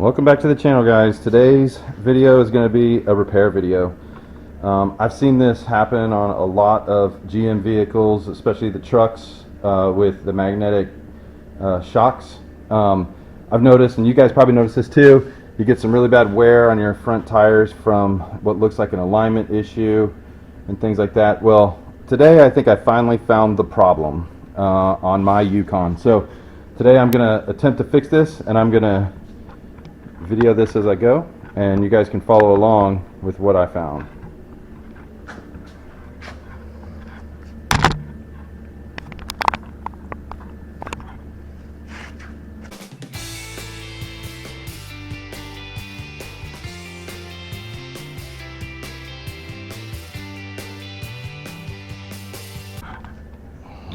Welcome back to the channel, guys. Today's video is going to be a repair video. I've seen this happen on a lot of GM vehicles, especially the trucks with the magnetic shocks. I've noticed, and you guys probably noticed this too, you get some really bad wear on your front tires from what looks like an alignment issue and things like that. Well, today I think I finally found the problem on my Yukon. So today I'm going to attempt to fix this, and I'm going to video this as I go, and you guys can follow along with what I found.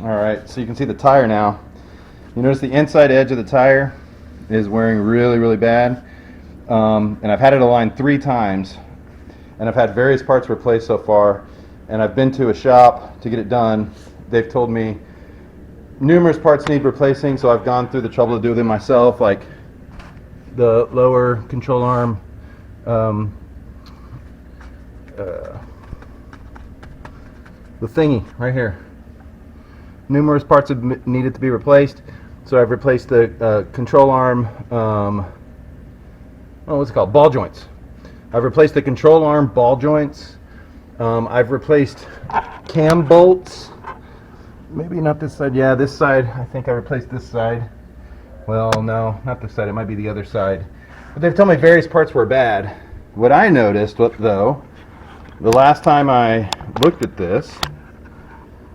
Alright, so you can see the tire now. You notice the inside edge of the tire is wearing really bad. And I've had it aligned 3 times, and I've had various parts replaced so far, and I've been to a shop to get it done. They've told me numerous parts need replacing, so I've gone through the trouble to do them myself, like the lower control arm, the thingy right here. Numerous parts have needed to be replaced, so I've replaced the control arm, what's it called? Ball joints. I've replaced the control arm ball joints. I've replaced cam bolts. Maybe not this side. Yeah, this side. I think I replaced this side. Well, no, not this side. It might be the other side. But they've told me various parts were bad. What I noticed, though, the last time I looked at this,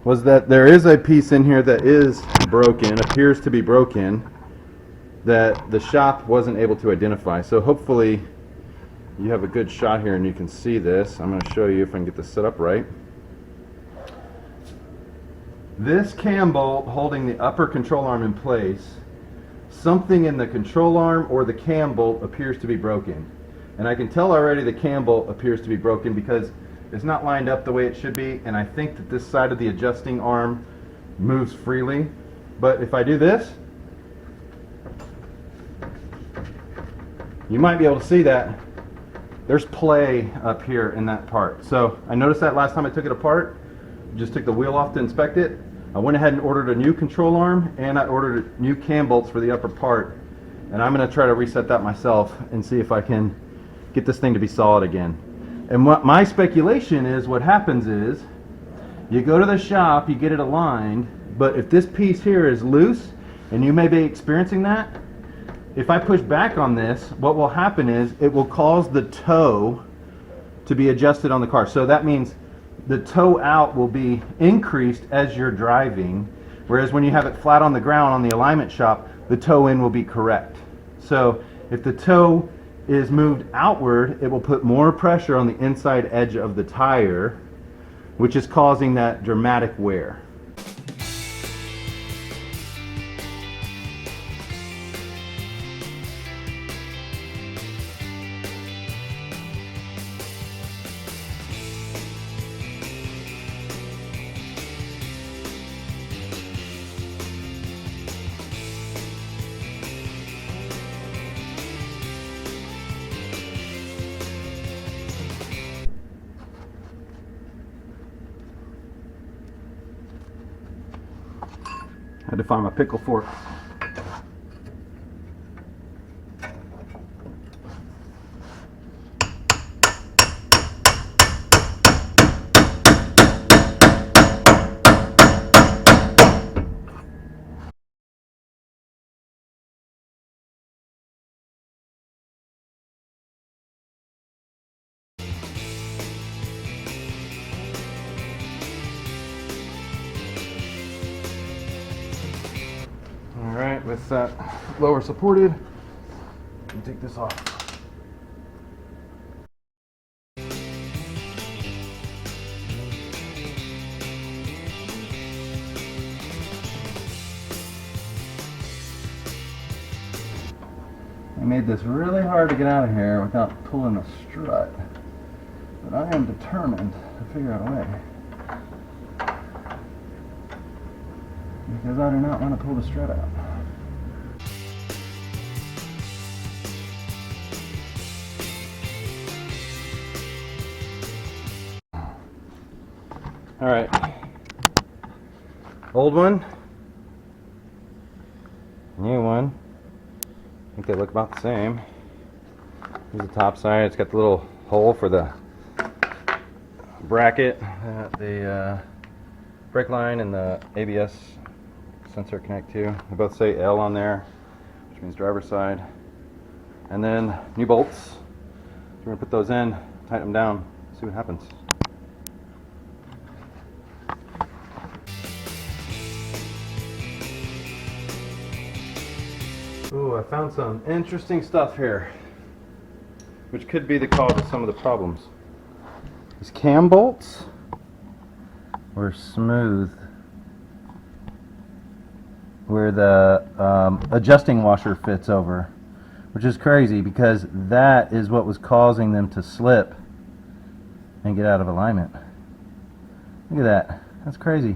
was that there is a piece in here that is broken, appears to be broken, that the shop wasn't able to identify. So hopefully you have a good shot here and you can see this. I'm going to show you if I can get this set up right. This cam bolt holding the upper control arm in place, something in the control arm or the cam bolt appears to be broken. And I can tell already the cam bolt appears to be broken because it's not lined up the way it should be, and I think that this side of the adjusting arm moves freely. But if I do this, you might be able to see that there's play up here in that part. So I noticed that last time I took it apart. Just took the wheel off to inspect it. I went ahead and ordered a new control arm, and I ordered new cam bolts for the upper part. And I'm going to try to reset that myself and see if I can get this thing to be solid again. And what my speculation is, what happens is you go to the shop, you get it aligned, but if this piece here is loose, and you may be experiencing that, if I push back on this, what will happen is it will cause the toe to be adjusted on the car. So that means the toe out will be increased as you're driving, whereas when you have it flat on the ground on the alignment shop, the toe in will be correct. So if the toe is moved outward, it will put more pressure on the inside edge of the tire, which is causing that dramatic wear. Had to find my pickle fork. Alright, with that lower supported, you take this off. I made this really hard to get out of here without pulling a strut, but I am determined to figure out a way. because I do not want to pull the strut out. All right. Old one. New one. I think they look about the same. Here's the top side. It's got the little hole for the bracket, the brake line, and the ABS sensor connect to. They both say L on there, which means driver's side. And then new bolts. So we're gonna put those in, tighten them down, see what happens. Ooh, I found some interesting stuff here, which could be the cause of some of the problems. These cam bolts were smooth where the adjusting washer fits over, which is crazy because that is what was causing them to slip and get out of alignment. Look at that. That's crazy.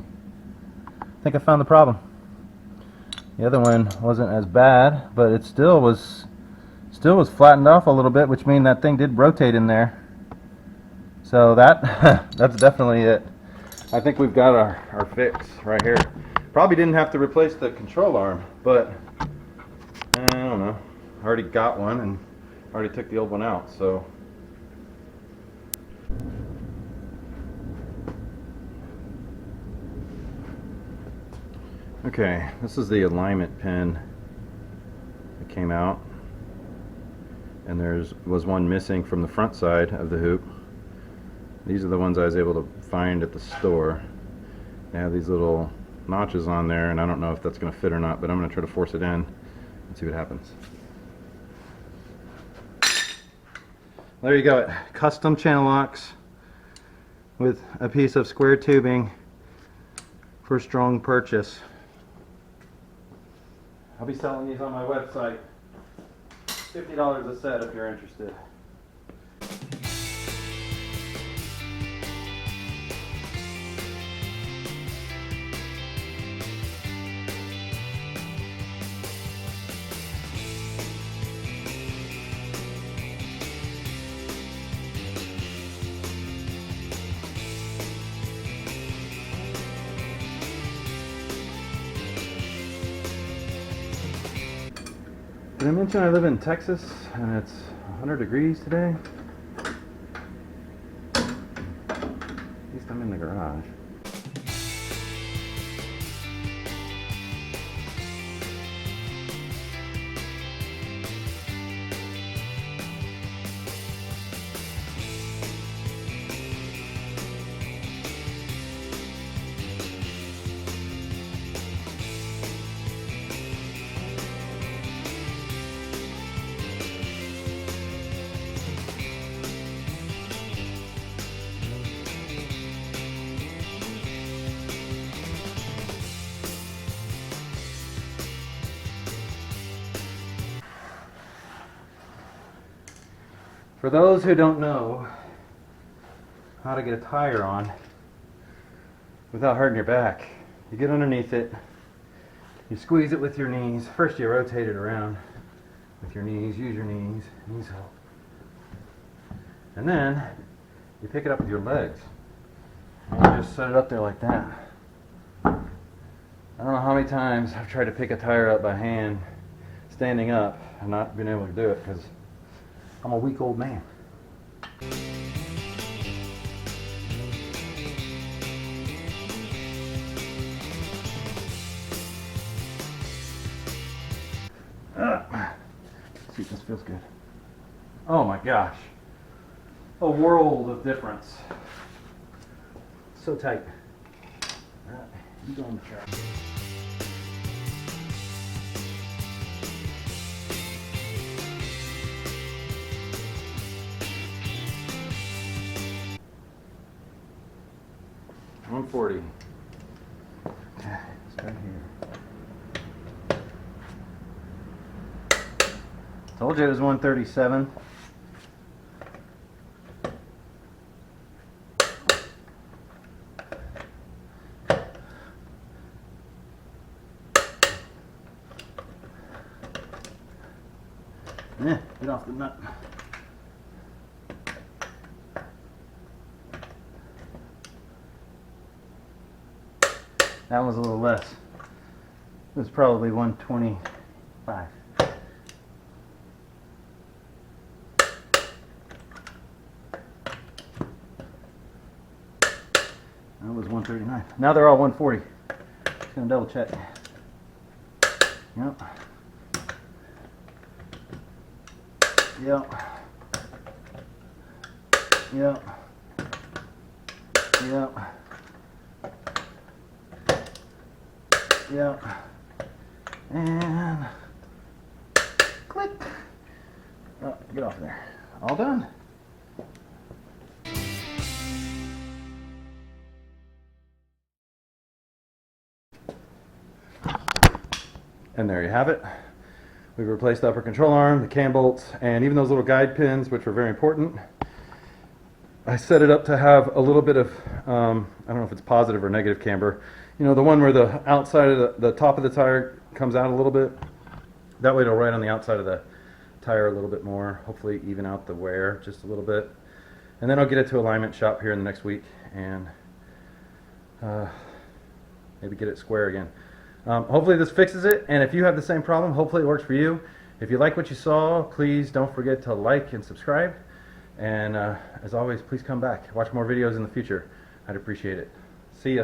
I think I found the problem. The other one wasn't as bad, but it still was flattened off a little bit, which means that thing did rotate in there. So that that's definitely it. I think we've got our fix right here. Probably didn't have to replace the control arm, but I don't know. I already got one and already took the old one out, so. Okay, this is the alignment pin that came out, and was one missing from the front side of the hoop. These are the ones I was able to find at the store. They have these little notches on there, and I don't know if that's going to fit or not, but I'm going to try to force it in and see what happens. There you go, custom channel locks with a piece of square tubing for strong purchase. I'll be selling these on my website. $50 a set if you're interested. Did I mention I live in Texas and it's 100 degrees today? At least I'm in the garage. For those who don't know how to get a tire on without hurting your back, you get underneath it, you squeeze it with your knees. First you rotate it around with your knees, use your knees help. And then you pick it up with your legs. And you just set it up there like that. I don't know how many times I've tried to pick a tire up by hand, standing up, and not being able to do it because I'm a weak old man. See if this feels good. Oh my gosh. A world of difference. So tight. Alright, you go on the track. $140. Okay, start here. Told you it was 137. Get off the nut. That one's a little less. It was probably 125. That was 139. Now they're all 140. Just gonna double check. Yep. Yep. Yep. Yep. Yep. And click. Oh, get off there. All done. And there you have it. We've replaced the upper control arm, the cam bolts, and even those little guide pins, which were very important. I set it up to have a little bit of, I don't know if it's positive or negative camber. You know, the one where the outside of the top of the tire comes out a little bit. That way it'll ride on the outside of the tire a little bit more, hopefully even out the wear just a little bit. And then I'll get it to alignment shop here in the next week and maybe get it square again. Hopefully this fixes it, and if you have the same problem, hopefully it works for you. If you like what you saw, please don't forget to like and subscribe. And as always, please come back. Watch more videos in the future. I'd appreciate it. See ya.